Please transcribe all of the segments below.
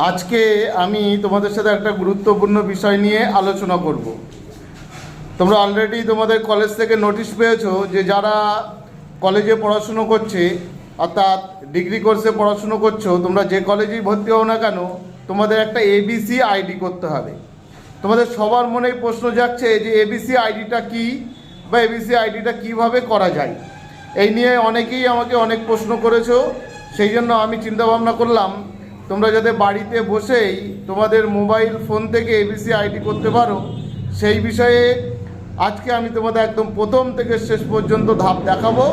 আজকে আমি তোমাদের সাথে একটা গুরুত্বপূর্ণ বিষয় নিয়ে আলোচনা করব। তোমরা অলরেডি তোমাদের কলেজ থেকে নোটিশ পেয়েছো যে যারা কলেজে পড়াশুনো করছে, অর্থাৎ ডিগ্রি কোর্সে পড়াশুনো করছো, তোমরা যে কলেজেই ভর্তি হও না কেন, তোমাদের একটা এবিসি আইডি করতে হবে। তোমাদের সবার মনেই প্রশ্ন জাগছে যে এবিসি আইডিটা কী বা এবিসি আইডিটা কীভাবে করা যায়। এই নিয়ে অনেকেই আমাকে অনেক প্রশ্ন করেছো। সেই জন্য আমি চিন্তাভাবনা করলাম তোমরা যাতে বাড়িতে বসেই তোমাদের মোবাইল ফোন থেকে এবিসি আইডি করতে পারো, সেই বিষয়ে আজকে আমি তোমাদের একদম প্রথম থেকে শেষ পর্যন্ত ধাপ দেখাবো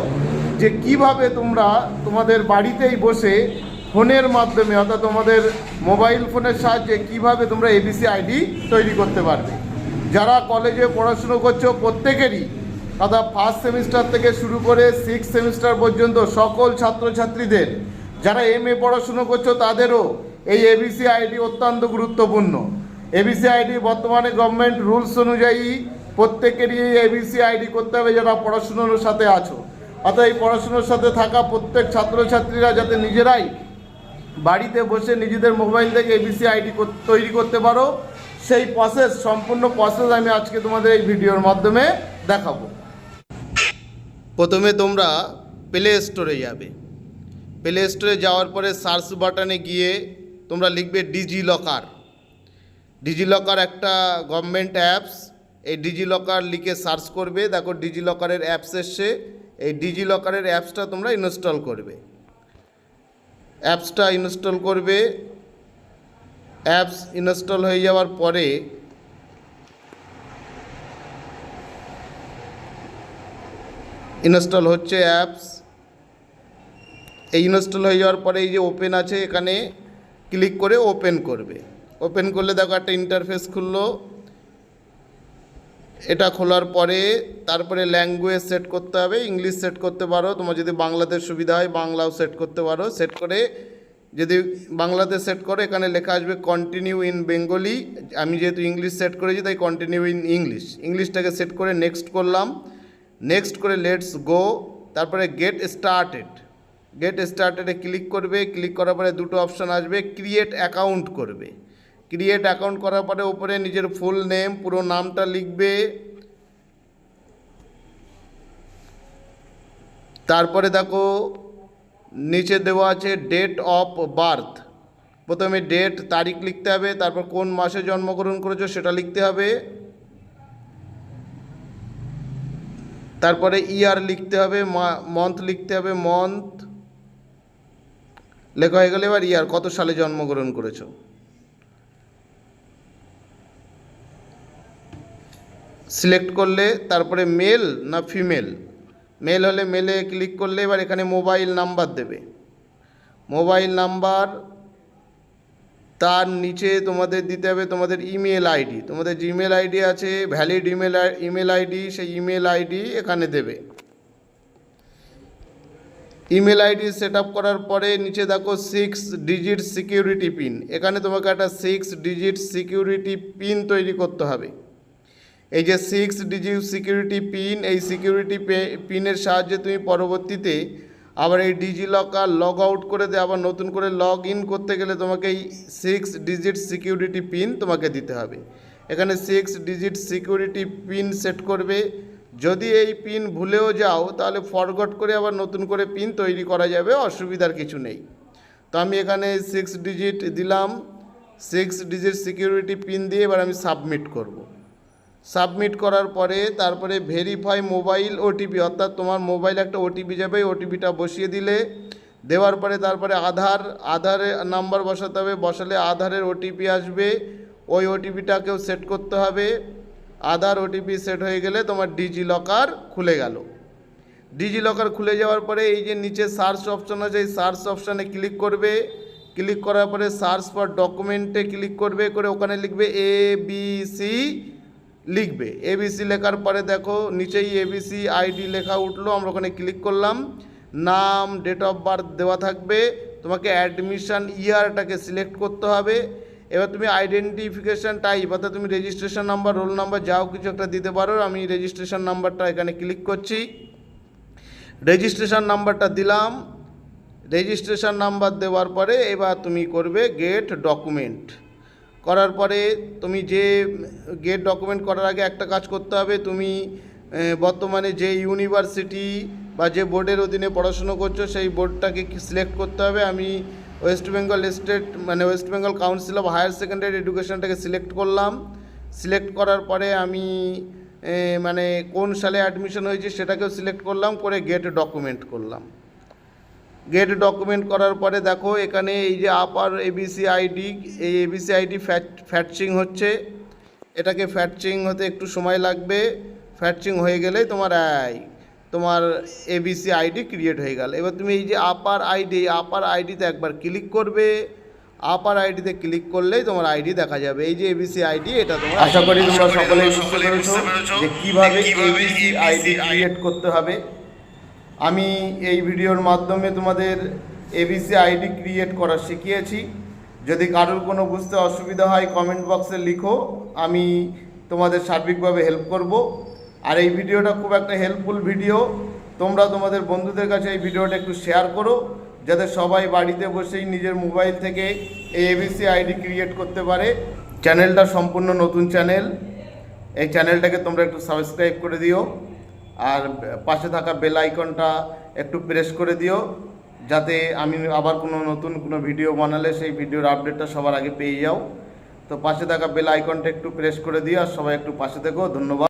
যে কিভাবে তোমরা তোমাদের বাড়িতেই বসে ফোনের মাধ্যমে, অর্থাৎ তোমাদের মোবাইল ফোনের সাহায্যে কিভাবে তোমরা এবিসি আইডি তৈরি করতে পারবে। যারা কলেজে পড়াশুনো করছো প্রত্যেকেরই, অর্থাৎ ফার্স্ট সেমিস্টার থেকে শুরু করে 6th সেমিস্টার পর্যন্ত সকল ছাত্রছাত্রীদের, যারা MA পড়াশুনো করছো তাদেরও এই এবিসি আইডি অত্যন্ত গুরুত্বপূর্ণ। এবিসি আইডি বর্তমানে গভর্নমেন্ট রুলস অনুযায়ী প্রত্যেকেরই এই এবিসি আইডি করতে হবে যারা পড়াশুনোর সাথে আছো। অর্থাৎ এই পড়াশুনোর সাথে থাকা প্রত্যেক ছাত্রছাত্রীরা যাতে নিজেরাই বাড়িতে বসে নিজেদের মোবাইল থেকে এবিসি আইডি তৈরি করতে পারো, সেই সম্পূর্ণ প্রসেস আমি আজকে তোমাদের এই ভিডিওর মাধ্যমে দেখাবো। প্রথমে তোমরা প্লে স্টোরে যাবে। প্লে স্টোরে যাওয়ার পরে সার্চ বাটনে গিয়ে তোমরা লিখবে ডিজিলকার। ডিজিলকার একটা গভর্নমেন্ট অ্যাপস। এই ডিজিলকার লিখে সার্চ করবে, দেখো ডিজিলকারের অ্যাপস এসছে। এই ডিজিলকারের অ্যাপসটা তোমরা ইনস্টল করবে। অ্যাপসটা ইনস্টল করবে। অ্যাপস ইনস্টল হয়ে যাওয়ার পরে ইনস্টল হচ্ছে অ্যাপস। এই ইনস্টল হয়ে যাওয়ার পরে এই যে ওপেন আছে, এখানে ক্লিক করে ওপেন করবে। ওপেন করলে দেখো একটা ইন্টারফেস খুললো। এটা খোলার পরে তারপরে ল্যাঙ্গুয়েজ সেট করতে হবে। ইংলিশ সেট করতে পারো, তোমার যদি বাংলাতে সুবিধা হয় বাংলাও সেট করতে পারো। সেট করে যদি বাংলাতে সেট করো, এখানে লেখা আসবে কন্টিনিউ ইন বেঙ্গলি। আমি যেহেতু ইংলিশ সেট করেছি তাই কন্টিনিউ ইন ইংলিশ। ইংলিশটাকে সেট করে নেক্সট করলাম। নেক্সট করে লেটস গো, তারপরে গেট স্টার্টেড। গেট স্টার্টেডে ক্লিক করবে। ক্লিক করার পরে দুটো অপশান আসবে, ক্রিয়েট অ্যাকাউন্ট করবে। ক্রিয়েট অ্যাকাউন্ট করার পরে উপরে নিজের ফুল নেম, পুরো নামটা লিখবে। তারপরে দেখো নিচে দেওয়া আছে ডেট অফ বার্থ। প্রথমে ডেট, তারিখ লিখতে হবে। তারপর কোন মাসে জন্মগ্রহণ করেছো সেটা লিখতে হবে। তারপরে ইয়ার লিখতে হবে, মান্থ লিখতে হবে, মান্থ লেখা হয়ে গেলে এবার ইয়ার, কত সালে জন্মগ্রহণ করেছো। সিলেক্ট করলে তারপরে মেল না ফিমেল, মেল হলে মেলে ক্লিক করলে এবার এখানে মোবাইল নাম্বার দেবে। মোবাইল নাম্বার, তার নিচে তোমাদের দিতে হবে তোমাদের ইমেল আইডি। তোমাদের যে ইমেল আইডি আছে, ভ্যালিড ইমেল আইডি, সেই ইমেল আইডি এখানে দেবে। ইমেল আইডি সেট আপ করার পরে নিচে দেখো 6 ডিজিট সিকিউরিটি পিন। এখানে তোমাকে একটা 6 ডিজিট সিকিউরিটি পিন তৈরি করতে হবে। এই যে 6 ডিজিট সিকিউরিটি পিন, এই সিকিউরিটি পিনের সাহায্যে তুমি পরবর্তীতে আবার এই ডিজিলকার লগ আউট করে দিয়ে আবার নতুন করে লগ ইন করতে গেলে তোমাকে এই 6 ডিজিট সিকিউরিটি পিন তোমাকে দিতে হবে। এখানে 6 ডিজিট সিকিউরিটি পিন সেট করবে। যদি এই পিন ভুলেও যাও তাহলে ফরগট করে আবার নতুন করে পিন তৈরি করা যাবে, অসুবিধার কিছু নেই। তো আমি এখানে 6 ডিজিট দিলাম। 6 ডিজিট সিকিউরিটি পিন দিয়ে এবার আমি সাবমিট করব। সাবমিট করার পরে তারপরে ভেরিফাই মোবাইল ওটিপি, অর্থাৎ তোমার মোবাইলে একটা ওটিপি যাবে, ওটিপিটা বসিয়ে দিলে, দেওয়ার পরে তারপরে আধারের নাম্বার বসাতে হবে। বসালে আধারের ওটিপি আসবে, ওই ওটিপিটাকেও সেট করতে হবে। আধার ওটিপি সেট হয়ে গেলে তোমার ডিজিলকার খুলে গেল। ডিজিলকার খুলে যাওয়ার পরে এই যে নিচে সার্চ অপশান আছে, এই সার্চ অপশানে ক্লিক করবে। ক্লিক করার পরে সার্চ ফর ডকুমেন্টে ক্লিক করবে, করে ওখানে লিখবে ABC লিখবে। ABC লেখার পরে দেখো নিচেই ABC আইডি লেখা উঠলো। আমরা ওখানে ক্লিক করলাম। নাম, ডেট অফ বার্থ দেওয়া থাকবে। তোমাকে অ্যাডমিশন ইয়ারটাকে সিলেক্ট করতে হবে। এবার তুমি আইডেন্টিফিকেশান টাইপ, অর্থাৎ তুমি রেজিস্ট্রেশন নাম্বার, রোল নাম্বার যাও কিছু একটা দিতে পারো। আমি রেজিস্ট্রেশন নাম্বারটা এখানে ক্লিক করছি। রেজিস্ট্রেশন নাম্বারটা দিলাম। রেজিস্ট্রেশন নাম্বার দেওয়ার পরে এবার তুমি করবে গেট ডকুমেন্ট। করার পরে তুমি যে গেট ডকুমেন্ট করার আগে একটা কাজ করতে হবে, তুমি বর্তমানে যে ইউনিভার্সিটি বা যে বোর্ডের অধীনে পড়াশুনো করছো সেই বোর্ডটাকে সিলেক্ট করতে হবে। আমি West Bengal state West Bengal council of higher secondary এডুকেশনটাকে সিলেক্ট করলাম। সিলেক্ট করার পরে আমি কোন সালে অ্যাডমিশন হয়েছে সেটাকেও সিলেক্ট করলাম, করে গেট ডকুমেন্ট করলাম। গেট ডকুমেন্ট করার পরে দেখো এখানে এই যে আপার এবিসি আইডি, এই এবিসি আইডি ফ্যাটচিং হচ্ছে। এটাকে ফ্যাটচিং হতে একটু সময় লাগবে। ফ্যাটচিং হয়ে গেলেই তোমার এবিসি আইডি ক্রিয়েট হয়ে গেল। এবার তুমি এই যে আপার আইডিতে একবার ক্লিক করবে। আপার আইডিতে ক্লিক করলেই তোমার আইডি দেখা যাবে। এই যে এবিসি আইডি, এটা তোমার। আশা করি তোমরা সকলেই বুঝতে পেরেছো যে কীভাবে এবিসি আইডি ক্রিয়েট করতে হবে। আমি এই ভিডিওর মাধ্যমে তোমাদের এবিসি আইডি ক্রিয়েট করা শিখিয়েছি। যদি কারোর কোনো বুঝতে অসুবিধা হয় কমেন্ট বক্সে লিখো, আমি তোমাদের সার্বিকভাবে হেল্প করব। আর এই ভিডিওটা খুব একটা হেল্পফুল ভিডিও, তোমরা তোমাদের বন্ধুদের কাছে এই ভিডিওটা একটু শেয়ার করো, যাতে সবাই বাড়িতে বসেই নিজের মোবাইল থেকে এই এবিসি আইডি ক্রিয়েট করতে পারে। চ্যানেলটা সম্পূর্ণ নতুন চ্যানেল, এই চ্যানেলটাকে তোমরা একটু সাবস্ক্রাইব করে দিও, আর পাশে থাকা বেল আইকনটা একটু প্রেস করে দিও, যাতে আমি আবার নতুন কোনো ভিডিও বানালে সেই ভিডিওর আপডেটটা সবার আগে পেয়ে যাও। তো পাশে থাকা বেল আইকনটা একটু প্রেস করে দিও, আর সবাই একটু পাশে থেকো। ধন্যবাদ।